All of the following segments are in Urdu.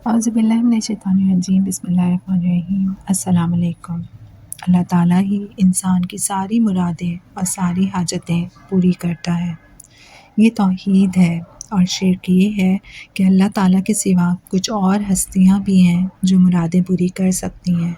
اعوذ باللہ من الشیطان الرجیم، بسم اللہ الرحمن الرحیم۔ السلام علیکم۔ اللہ تعالیٰ ہی انسان کی ساری مرادیں اور ساری حاجتیں پوری کرتا ہے۔ یہ توحید ہے، اور شرک یہ ہے کہ اللہ تعالیٰ کے سوا کچھ اور ہستیاں بھی ہیں جو مرادیں پوری کر سکتی ہیں،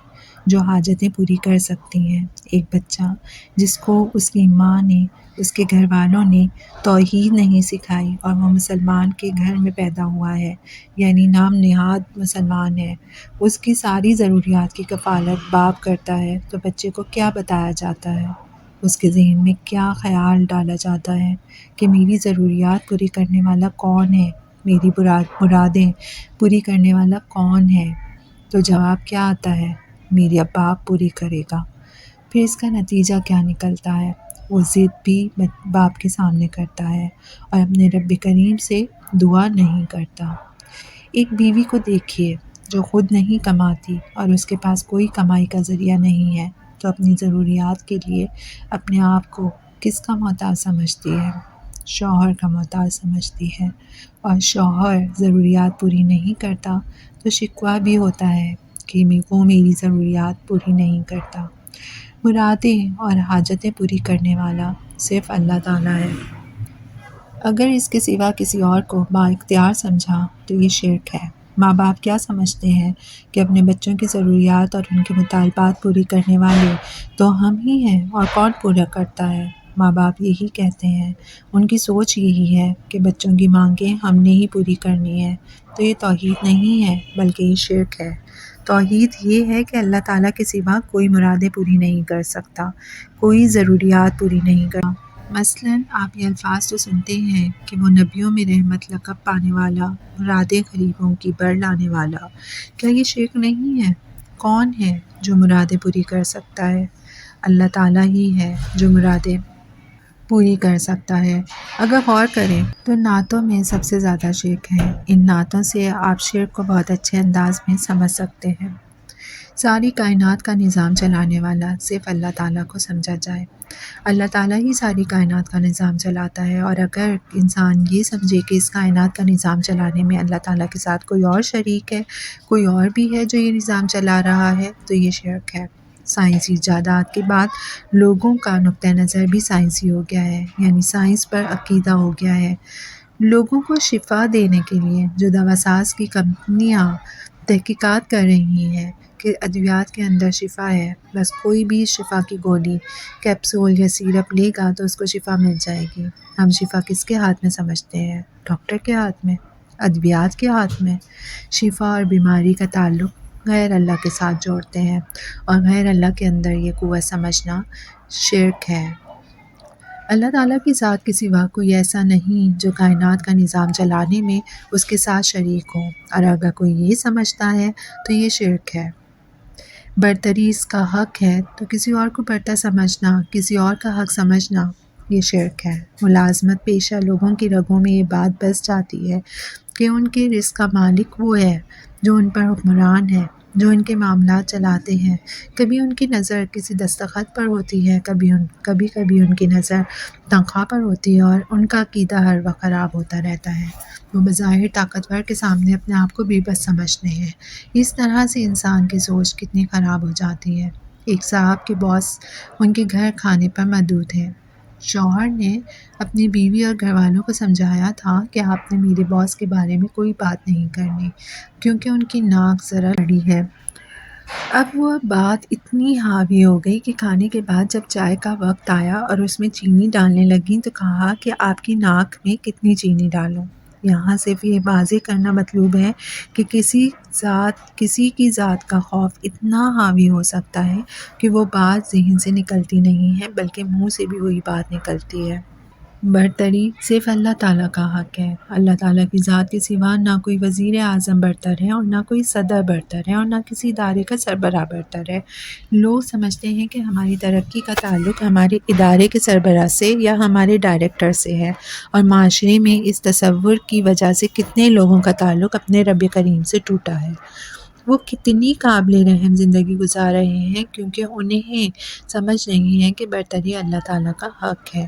جو حاجتیں پوری کر سکتی ہیں۔ ایک بچہ جس کو اس کی ماں نے، اس کے گھر والوں نے توحید نہیں سکھائی اور وہ مسلمان کے گھر میں پیدا ہوا ہے، یعنی نام نہاد مسلمان ہے، اس کی ساری ضروریات کی کفالت باپ کرتا ہے، تو بچے کو کیا بتایا جاتا ہے؟ اس کے ذہن میں کیا خیال ڈالا جاتا ہے کہ میری ضروریات پوری کرنے والا کون ہے، میری مرادیں پوری کرنے والا کون ہے؟ تو جواب کیا آتا ہے؟ میرا باپ پوری کرے گا۔ پھر اس کا نتیجہ کیا نکلتا ہے؟ وہ ضد بھی باپ کے سامنے کرتا ہے اور اپنے رب کریم سے دعا نہیں کرتا۔ ایک بیوی کو دیکھیے جو خود نہیں کماتی اور اس کے پاس کوئی کمائی کا ذریعہ نہیں ہے، تو اپنی ضروریات کے لیے اپنے آپ کو کس کا محتاج سمجھتی ہے؟ شوہر کا محتاج سمجھتی ہے، اور شوہر ضروریات پوری نہیں کرتا تو شکوہ بھی ہوتا ہے کہ وہ میری ضروریات پوری نہیں کرتا۔ مرادیں اور حاجتیں پوری کرنے والا صرف اللہ تعالیٰ ہے۔ اگر اس کے سوا کسی اور کو با اختیار سمجھا تو یہ شرک ہے۔ ماں باپ کیا سمجھتے ہیں کہ اپنے بچوں کی ضروریات اور ان کے مطالبات پوری کرنے والے تو ہم ہی ہیں، اور کون پورا کرتا ہے؟ ماں باپ یہی کہتے ہیں، ان کی سوچ یہی ہے کہ بچوں کی مانگیں ہم نے ہی پوری کرنی ہے۔ تو یہ توحید نہیں ہے بلکہ یہ شرک ہے۔ توحید یہ ہے کہ اللہ تعالیٰ کے سوا کوئی مرادیں پوری نہیں کر سکتا، کوئی ضروریات پوری نہیں کرتا۔ مثلاً آپ یہ الفاظ تو سنتے ہیں کہ وہ نبیوں میں رحمت لقب پانے والا، مرادیں غریبوں کی بر لانے والا۔ کیا یہ شرک نہیں ہے؟ کون ہے جو مرادیں پوری کر سکتا ہے؟ اللہ تعالیٰ ہی ہے جو مرادیں پوری کر سکتا ہے۔ اگر غور کریں تو نعتوں میں سب سے زیادہ شرک ہے۔ ان نعتوں سے آپ شرک کو بہت اچھے انداز میں سمجھ سکتے ہیں۔ ساری کائنات کا نظام چلانے والا صرف اللہ تعالیٰ کو سمجھا جائے۔ اللہ تعالیٰ ہی ساری کائنات کا نظام چلاتا ہے، اور اگر انسان یہ سمجھے کہ اس کائنات کا نظام چلانے میں اللہ تعالیٰ کے ساتھ کوئی اور شریک ہے، کوئی اور بھی ہے جو یہ نظام چلا رہا ہے، تو یہ شرک ہے۔ سائنسی ایجادات کے بعد لوگوں کا نقطہ نظر بھی سائنسی ہو گیا ہے، یعنی سائنس پر عقیدہ ہو گیا ہے۔ لوگوں کو شفا دینے کے لیے جو دواساز کی کمپنیاں تحقیقات کر رہی ہیں کہ ادویات کے اندر شفا ہے، بس کوئی بھی شفا کی گولی، کیپسول یا سیرپ لے گا تو اس کو شفا مل جائے گی۔ ہم شفا کس کے ہاتھ میں سمجھتے ہیں؟ ڈاکٹر کے ہاتھ میں، ادویات کے ہاتھ میں۔ شفا اور بیماری کا تعلق غیر اللہ کے ساتھ جوڑتے ہیں، اور غیر اللہ کے اندر یہ قوت سمجھنا شرک ہے۔ اللہ تعالیٰ کی ذات کے سوا کوئی ایسا نہیں جو کائنات کا نظام چلانے میں اس کے ساتھ شریک ہو، اور اگر کوئی یہ سمجھتا ہے تو یہ شرک ہے۔ برتری اس کا حق ہے تو کسی اور کو برتر سمجھنا، کسی اور کا حق سمجھنا، یہ شرک ہے۔ ملازمت پیشہ لوگوں کی رگوں میں یہ بات بس جاتی ہے کہ ان کے رزق کا مالک وہ ہے جو ان پر حکمران ہے، جو ان کے معاملات چلاتے ہیں۔ کبھی ان کی نظر کسی دستخط پر ہوتی ہے، کبھی ان کی نظر تنخواہ پر ہوتی ہے، اور ان کا عقیدہ ہر وقت خراب ہوتا رہتا ہے۔ وہ بظاہر طاقتور کے سامنے اپنے آپ کو بے بس سمجھتے ہیں۔ اس طرح سے انسان کی سوچ کتنی خراب ہو جاتی ہے۔ ایک صاحب کے باس ان کے گھر کھانے پر مدعو تھے۔ شوہر نے اپنی بیوی اور گھر والوں کو سمجھایا تھا کہ آپ نے میرے باس کے بارے میں کوئی بات نہیں کرنی، کیونکہ ان کی ناک ذرا بڑی ہے۔ اب وہ بات اتنی حاوی ہو گئی کہ کھانے کے بعد جب چائے کا وقت آیا اور اس میں چینی ڈالنے لگیں تو کہا کہ آپ کی ناک میں کتنی چینی ڈالوں؟ یہاں صرف یہ واضح کرنا مطلوب ہے کہ کسی کی ذات کا خوف اتنا حاوی ہو سکتا ہے کہ وہ بات ذہن سے نکلتی نہیں ہے بلکہ منہ سے بھی وہی بات نکلتی ہے۔ برتری صرف اللہ تعالیٰ کا حق ہے۔ اللہ تعالیٰ کی ذات کے سوا نہ کوئی وزیر اعظم برتر ہے، اور نہ کوئی صدر برتر ہے، اور نہ کسی ادارے کا سربراہ برتر ہے۔ لوگ سمجھتے ہیں کہ ہماری ترقی کا تعلق ہمارے ادارے کے سربراہ سے یا ہمارے ڈائریکٹر سے ہے، اور معاشرے میں اس تصور کی وجہ سے کتنے لوگوں کا تعلق اپنے رب کریم سے ٹوٹا ہے۔ وہ کتنی قابل رحم زندگی گزار رہے ہیں کیونکہ انہیں سمجھ نہیں ہے کہ برتری اللہ تعالیٰ کا حق ہے۔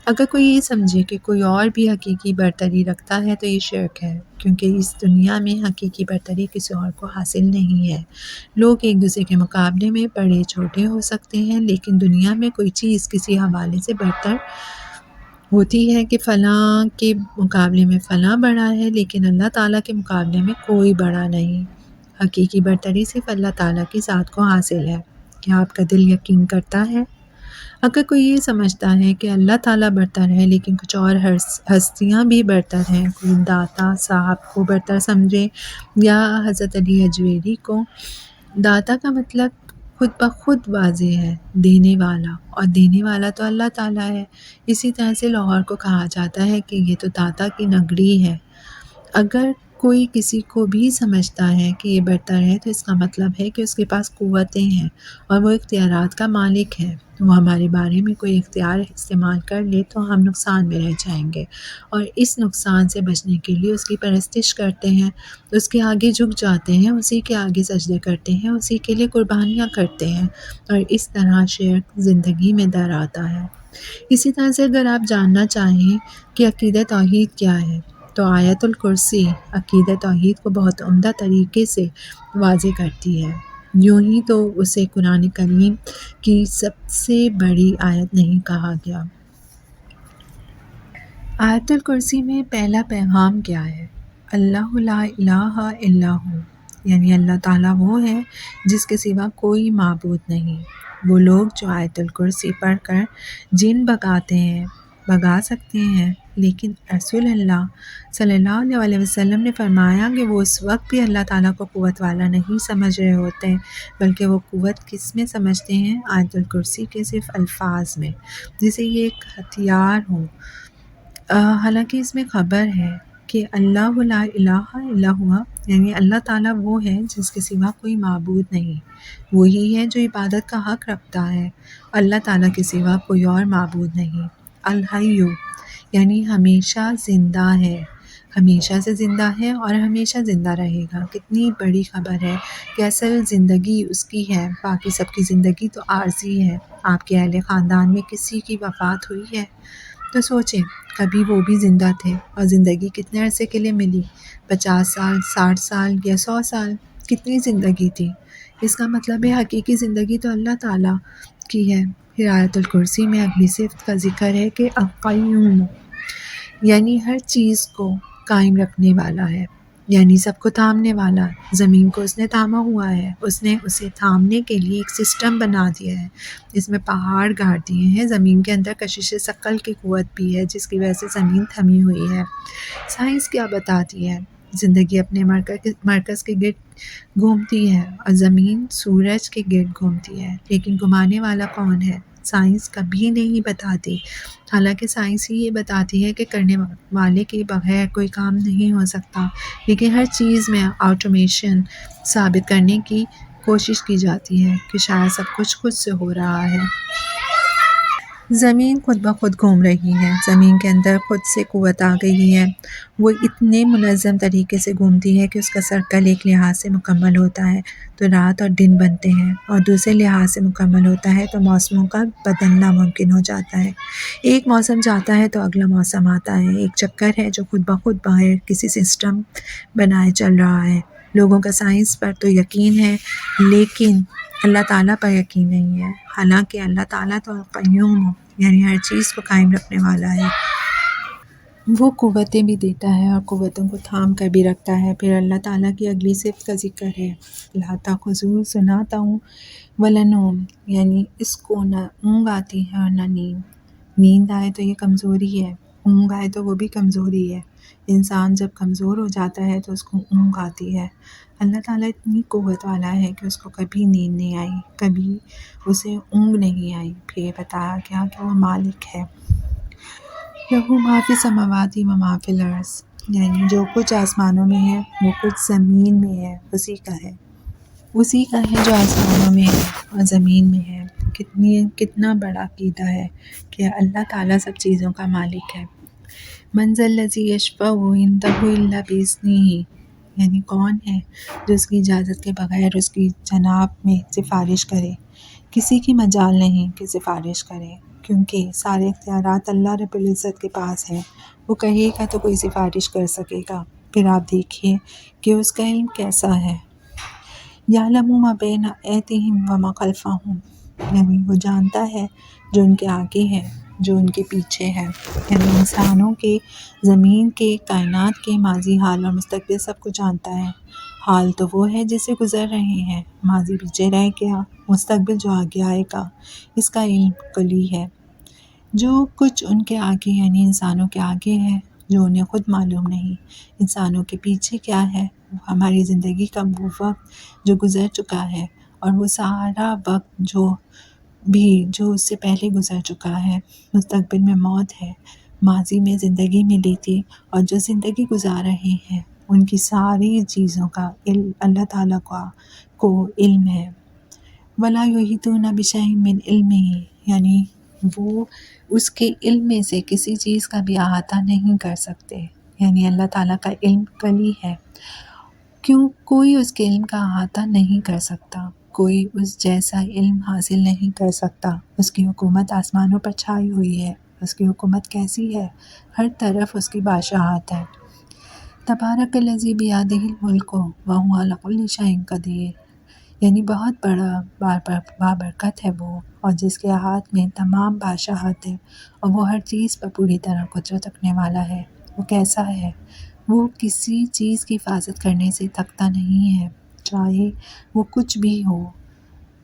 اگر کوئی یہ سمجھے کہ کوئی اور بھی حقیقی برتری رکھتا ہے تو یہ شرک ہے، کیونکہ اس دنیا میں حقیقی برتری کسی اور کو حاصل نہیں ہے۔ لوگ ایک دوسرے کے مقابلے میں بڑے چھوٹے ہو سکتے ہیں، لیکن دنیا میں کوئی چیز کسی حوالے سے برتر ہوتی ہے کہ فلاں کے مقابلے میں فلاں بڑا ہے، لیکن اللہ تعالیٰ کے مقابلے میں کوئی بڑا نہیں۔ حقیقی برتری صرف اللہ تعالیٰ کی ذات کو حاصل ہے۔ کیا آپ کا دل یقین کرتا ہے؟ اگر کوئی یہ سمجھتا ہے کہ اللہ تعالیٰ برتر ہے لیکن کچھ اور ہستیاں بھی برتر ہیں، کوئی داتا صاحب کو برتر سمجھے یا حضرت علی اجویری کو، داتا کا مطلب خود بخود واضح ہے، دینے والا، اور دینے والا تو اللہ تعالیٰ ہے۔ اسی طرح سے لاہور کو کہا جاتا ہے کہ یہ تو داتا کی نگری ہے۔ اگر کوئی کسی کو بھی سمجھتا ہے کہ یہ برتر ہے تو اس کا مطلب ہے کہ اس کے پاس قوتیں ہیں اور وہ اختیارات کا مالک ہے۔ وہ ہمارے بارے میں کوئی اختیار استعمال کر لے تو ہم نقصان میں رہ جائیں گے، اور اس نقصان سے بچنے کے لیے اس کی پرستش کرتے ہیں، اس کے آگے جھک جاتے ہیں، اسی کے آگے سجدے کرتے ہیں، اسی کے لیے قربانیاں کرتے ہیں، اور اس طرح شرک زندگی میں در آتا ہے۔ اسی طرح سے اگر آپ جاننا چاہیں کہ عقیدہ توحید کیا ہے تو آیت الکرسی عقیدہ توحید کو بہت عمدہ طریقے سے واضح کرتی ہے۔ یوں ہی تو اسے قرآن کریم کی سب سے بڑی آیت نہیں کہا گیا۔ آیت الکرسی میں پہلا پیغام کیا ہے؟ اللہ لا الہ الا ہو، یعنی اللہ تعالیٰ وہ ہے جس کے سوا کوئی معبود نہیں۔ وہ لوگ جو آیت الکرسی پڑھ کر جن بھگاتے ہیں بھگا سکتے ہیں، لیکن رسول اللہ صلی اللہ علیہ وسلم نے فرمایا کہ وہ اس وقت بھی اللہ تعالیٰ کو قوت والا نہیں سمجھ رہے ہوتے، بلکہ وہ قوت کس میں سمجھتے ہیں؟ آیت الکرسی کے صرف الفاظ میں، جسے یہ ایک ہتھیار ہو۔ حالانکہ اس میں خبر ہے کہ اللہ لا الہ الا ہوا، یعنی اللہ تعالیٰ وہ ہے جس کے سوا کوئی معبود نہیں، وہی ہے جو عبادت کا حق رکھتا ہے، اللہ تعالیٰ کے سوا کوئی اور معبود نہیں۔ الحیّ یعنی ہمیشہ زندہ ہے، ہمیشہ سے زندہ ہے اور ہمیشہ زندہ رہے گا۔ کتنی بڑی خبر ہے کہ اصل زندگی اس کی ہے، باقی سب کی زندگی تو عارضی ہے۔ آپ کے اہل خاندان میں کسی کی وفات ہوئی ہے تو سوچیں، کبھی وہ بھی زندہ تھے اور زندگی کتنے عرصے کے لیے ملی؟ 50 سال، 60 سال یا 100 سال؟ کتنی زندگی تھی؟ اس کا مطلب ہے حقیقی زندگی تو اللہ تعالیٰ کی ہے۔ پھر آیت الکرسی میں اگلی صفت کا ذکر ہے کہ القیوم، یعنی ہر چیز کو قائم رکھنے والا ہے، یعنی سب کو تھامنے والا۔ زمین کو اس نے تھاما ہوا ہے، اس نے اسے تھامنے کے لیے ایک سسٹم بنا دیا ہے، اس میں پہاڑ گاڑ دیے ہیں، زمین کے اندر کشش ثقل کی قوت بھی ہے جس کی وجہ سے زمین تھمی ہوئی ہے۔ سائنس کیا بتاتی ہے؟ زندگی اپنے مرکز کے گرد گھومتی ہے اور زمین سورج کے گرد گھومتی ہے، لیکن گھمانے والا کون ہے؟ سائنس کبھی نہیں بتاتی۔ حالانکہ سائنس ہی یہ بتاتی ہے کہ کرنے والے کے بغیر کوئی کام نہیں ہو سکتا، لیکن ہر چیز میں آٹومیشن ثابت کرنے کی کوشش کی جاتی ہے کہ شاید سب کچھ خود سے ہو رہا ہے۔ زمین خود بخود گھوم رہی ہے، زمین کے اندر خود سے قوت آ گئی ہے، وہ اتنے منظم طریقے سے گھومتی ہے کہ اس کا سرکل ایک لحاظ سے مکمل ہوتا ہے تو رات اور دن بنتے ہیں، اور دوسرے لحاظ سے مکمل ہوتا ہے تو موسموں کا بدلنا ممکن ہو جاتا ہے۔ ایک موسم جاتا ہے تو اگلا موسم آتا ہے، ایک چکر ہے جو خود بخود باہر کسی سسٹم بنائے چل رہا ہے۔ لوگوں کا سائنس پر تو یقین ہے لیکن اللہ تعالیٰ پر یقین نہیں ہے، حالانکہ اللہ تعالیٰ تو القیوم یعنی ہر چیز کو قائم رکھنے والا ہے۔ وہ قوتیں بھی دیتا ہے اور قوتوں کو تھام کر بھی رکھتا ہے۔ پھر اللہ تعالیٰ کی اگلی صفت کا ذکر ہے، لا تأخذہ سنۃ ولا نوم، یعنی اس کو نہ اونگ آتی ہے اور نہ نیند۔ نیند آئے تو یہ کمزوری ہے، اونگ آئے تو وہ بھی کمزوری ہے۔ انسان جب کمزور ہو جاتا ہے تو اس کو اونگ آتی ہے۔ اللہ تعالیٰ اتنی قوت والا ہے کہ اس کو کبھی نیند نہیں آئی، کبھی اسے اونگ نہیں آئی۔ پھر بتایا گیا کہ وہ مالک ہے، لہو ما فی السماوات و ما فی الارض، یعنی جو کچھ آسمانوں میں ہے وہ کچھ زمین میں ہے، اسی کا ہے، اسی کا ہے جو آسمانوں میں ہے اور زمین میں ہے۔ کتنا بڑا عقیدہ ہے کہ اللہ تعالیٰ سب چیزوں کا مالک ہے۔ من ذا الذی یشفع عنده الا باذنہ، یعنی کون ہے جو اس کی اجازت کے بغیر اس کی جناب میں سفارش کرے؟ کسی کی مجال نہیں کہ سفارش کرے، کیونکہ سارے اختیارات اللہ رب العزت کے پاس ہیں۔ وہ کہے گا تو کوئی سفارش کر سکے گا۔ پھر آپ دیکھیے کہ اس کا علم کیسا ہے۔ یعلم ما بین ایدیہم وما خلفہم، یعنی وہ جانتا ہے جو ان کے آگے ہے، جو ان کے پیچھے ہے، یعنی انسانوں کے، زمین کے، کائنات کے ماضی، حال اور مستقبل سب کو جانتا ہے۔ حال تو وہ ہے جسے گزر رہے ہیں، ماضی پیچھے رہ گیا، مستقبل جو آگے آئے گا، اس کا علم کلی ہے۔ جو کچھ ان کے آگے یعنی انسانوں کے آگے ہے، جو انہیں خود معلوم نہیں، انسانوں کے پیچھے کیا ہے، ہماری زندگی کا وہ وقت جو گزر چکا ہے، اور وہ سارا وقت جو اس سے پہلے گزر چکا ہے، مستقبل میں موت ہے، ماضی میں زندگی ملی تھی، اور جو زندگی گزار رہے ہیں ان کی ساری چیزوں کا علم اللہ تعالیٰ کو علم ہے۔ وَلَا يُحِيطُونَ بِشَيْءٍ مِّنْ عِلْمِهِ، یعنی وہ اس کے علم میں سے کسی چیز کا بھی احاطہ نہیں کر سکتے، یعنی اللہ تعالیٰ کا علم کلی ہے، کوئی اس کے علم کا احاطہ نہیں کر سکتا، کوئی اس جیسا علم حاصل نہیں کر سکتا۔ اس کی حکومت آسمانوں پر چھائی ہوئی ہے۔ اس کی حکومت کیسی ہے؟ ہر طرف اس کی بادشاہت ہے۔ تبارک الذی بیدہ الملک وہو علی کل شیء قدیر، یعنی بہت بڑا بابرکت ہے وہ، اور جس کے ہاتھ میں تمام بادشاہت ہے، اور وہ ہر چیز پر پوری طرح قدرت رکھنے والا ہے۔ وہ کیسا ہے؟ وہ کسی چیز کی حفاظت کرنے سے تھکتا نہیں ہے، چاہے وہ کچھ بھی ہو،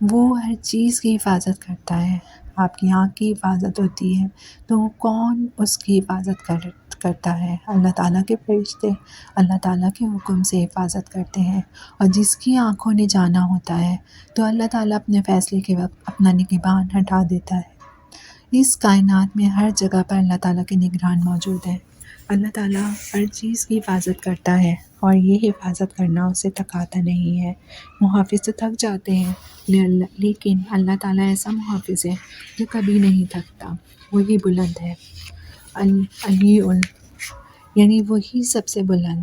وہ ہر چیز کی حفاظت کرتا ہے۔ آپ کی آنکھ کی حفاظت ہوتی ہے تو کون اس کی حفاظت کرتا ہے؟ اللہ تعالیٰ کے فرشتے اللہ تعالیٰ کے حکم سے حفاظت کرتے ہیں، اور جس کی آنکھوں نے جانا ہوتا ہے تو اللہ تعالیٰ اپنے فیصلے کے وقت اپنا نگہبان ہٹا دیتا ہے۔ اس کائنات میں ہر جگہ پر اللہ تعالیٰ کے نگران موجود ہیں۔ اللہ تعالیٰ ہر چیز کی حفاظت کرتا ہے، اور یہ حفاظت کرنا اسے تھکاتا نہیں ہے۔ محافظ تو تھک جاتے ہیں، لیکن اللہ تعالیٰ ایسا محافظ ہے جو کبھی نہیں تھکتا۔ وہی بلند ہے، علی یعنی وہی سب سے بلند،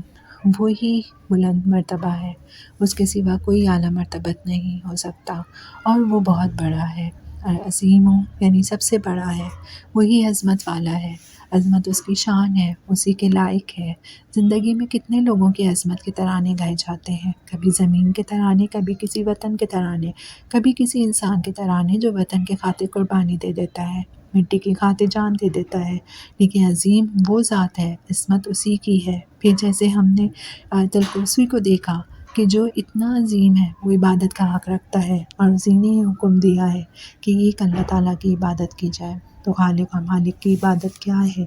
وہی بلند مرتبہ ہے، اس کے سوا کوئی اعلیٰ مرتبت نہیں ہو سکتا، اور وہ بہت بڑا ہے۔ عظیم یعنی سب سے بڑا ہے، وہی عظمت والا ہے، عظمت اس کی شان ہے، اسی کے لائق ہے۔ زندگی میں کتنے لوگوں کی عظمت کے ترانے گائے جاتے ہیں، کبھی زمین کے ترانے، کبھی کسی وطن کے ترانے، کبھی کسی انسان کے ترانے جو وطن کے خاطر قربانی دے دیتا ہے، مٹی کی خاطر جان دے دیتا ہے۔ لیکن عظیم وہ ذات ہے، عظمت اسی کی ہے۔ پھر جیسے ہم نے آیت الکرسی کو دیکھا کہ جو اتنا عظیم ہے وہ عبادت کا حق رکھتا ہے، اور اسی نے حکم دیا ہے کہ ایک اللہ تعالیٰ کی عبادت کی جائے۔ تو خالق اور مالک کی عبادت کیا ہے؟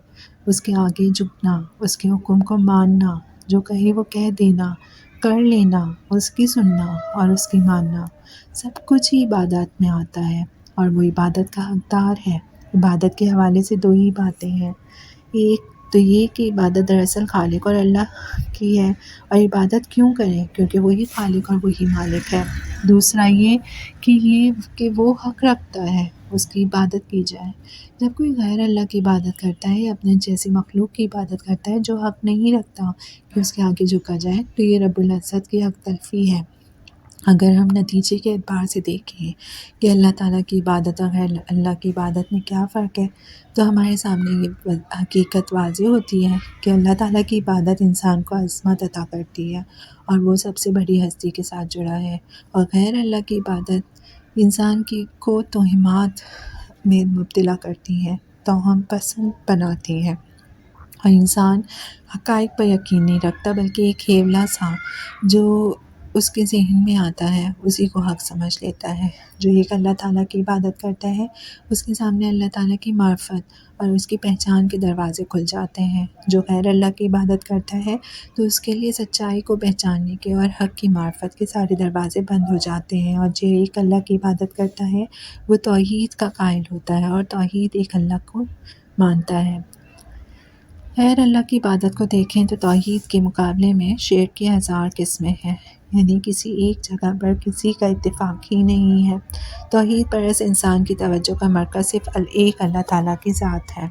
اس کے آگے جھکنا، اس کے حکم کو ماننا، جو کہے وہ کہہ دینا، کر لینا، اس کی سننا اور اس کی ماننا، سب کچھ ہی عبادت میں آتا ہے، اور وہ عبادت کا حقدار ہے۔ عبادت کے حوالے سے دو ہی باتیں ہیں، ایک تو یہ کہ عبادت دراصل خالق اور اللہ کی ہے، اور عبادت کیوں کریں؟ کیونکہ وہی خالق اور وہی مالک ہے۔ دوسرا یہ کہ وہ حق رکھتا ہے اس کی عبادت کی جائے۔ جب کوئی غیر اللہ کی عبادت کرتا ہے یا اپنے جیسی مخلوق کی عبادت کرتا ہے جو حق نہیں رکھتا کہ اس کے آگے جھکا جائے، تو یہ رب العزت کی حق تلفی ہے۔ اگر ہم نتیجے کے اعتبار سے دیکھیں کہ اللہ تعالیٰ کی عبادت اور غیر اللہ کی عبادت میں کیا فرق ہے، تو ہمارے سامنے یہ حقیقت واضح ہوتی ہے کہ اللہ تعالیٰ کی عبادت انسان کو عظمت عطا کرتی ہے، اور وہ سب سے بڑی ہستی کے ساتھ جڑا ہے، اور غیر اللہ کی عبادت انسان کو توہمات میں مبتلا کرتی ہے، توہم پسند بناتی ہے، اور انسان حقائق پر یقین نہیں رکھتا، بلکہ ایک ہیولا سا جو اس کے ذہن میں آتا ہے اسی کو حق سمجھ لیتا ہے۔ جو ایک اللہ تعالیٰ کی عبادت کرتا ہے اس کے سامنے اللہ تعالیٰ کی معرفت اور اس کی پہچان کے دروازے کھل جاتے ہیں۔ جو غیر اللہ کی عبادت کرتا ہے تو اس کے لیے سچائی کو پہچاننے کے اور حق کی معرفت کے سارے دروازے بند ہو جاتے ہیں، اور جو ایک اللہ کی عبادت کرتا ہے وہ توحید کا قائل ہوتا ہے، اور توحید ایک اللہ کو مانتا ہے۔ غیر اللہ کی عبادت کو دیکھیں تو توحید کے مقابلے میں شرک کی 1000 قسمیں ہیں، یعنی کسی ایک جگہ پر کسی کا اتفاق ہی نہیں ہے۔ توحید پرست انسان کی توجہ کا مرکز صرف ایک اللہ تعالیٰ کی ذات ہے۔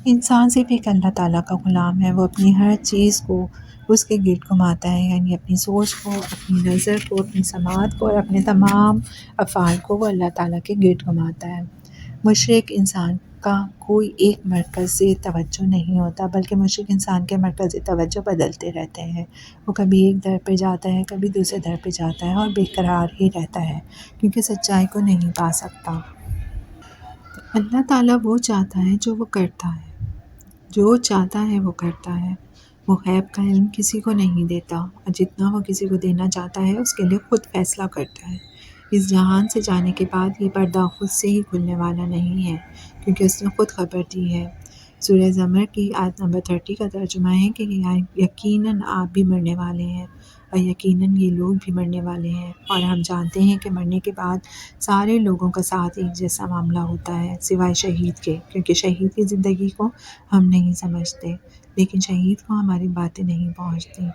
انسان صرف ایک اللہ تعالیٰ کا غلام ہے، وہ اپنی ہر چیز کو اس کے گرد گھماتا ہے، یعنی اپنی سوچ کو، اپنی نظر کو، اپنی سماعت کو اور اپنے تمام افعال کو وہ اللہ تعالیٰ کے گرد گھماتا ہے۔ مشرک انسان کا کوئی ایک مرکز سے توجہ نہیں ہوتا، بلکہ مشرک انسان کے مرکز توجہ بدلتے رہتے ہیں۔ وہ کبھی ایک در پہ جاتا ہے، کبھی دوسرے در پہ جاتا ہے اور بے قرار ہی رہتا ہے، کیونکہ سچائی کو نہیں پا سکتا۔ اللہ تعالیٰ وہ چاہتا ہے جو وہ کرتا ہے، جو چاہتا ہے وہ کرتا ہے۔ وہ غیب کا علم کسی کو نہیں دیتا، اور جتنا وہ کسی کو دینا چاہتا ہے اس کے لیے خود فیصلہ کرتا ہے۔ اس جہان سے جانے کے بعد یہ پردہ خود سے ہی کھلنے والا نہیں ہے، کیونکہ اس نے خود خبر دی ہے۔ سورہ زمر کی آیت نمبر 30 کا ترجمہ ہے کہ یقیناً آپ بھی مرنے والے ہیں، اور یقیناً یہ لوگ بھی مرنے والے ہیں، اور ہم جانتے ہیں کہ مرنے کے بعد سارے لوگوں کا ساتھ ایک جیسا معاملہ ہوتا ہے، سوائے شہید کے، کیونکہ شہید کی زندگی کو ہم نہیں سمجھتے، لیکن شہید کو ہماری باتیں نہیں پہنچتی۔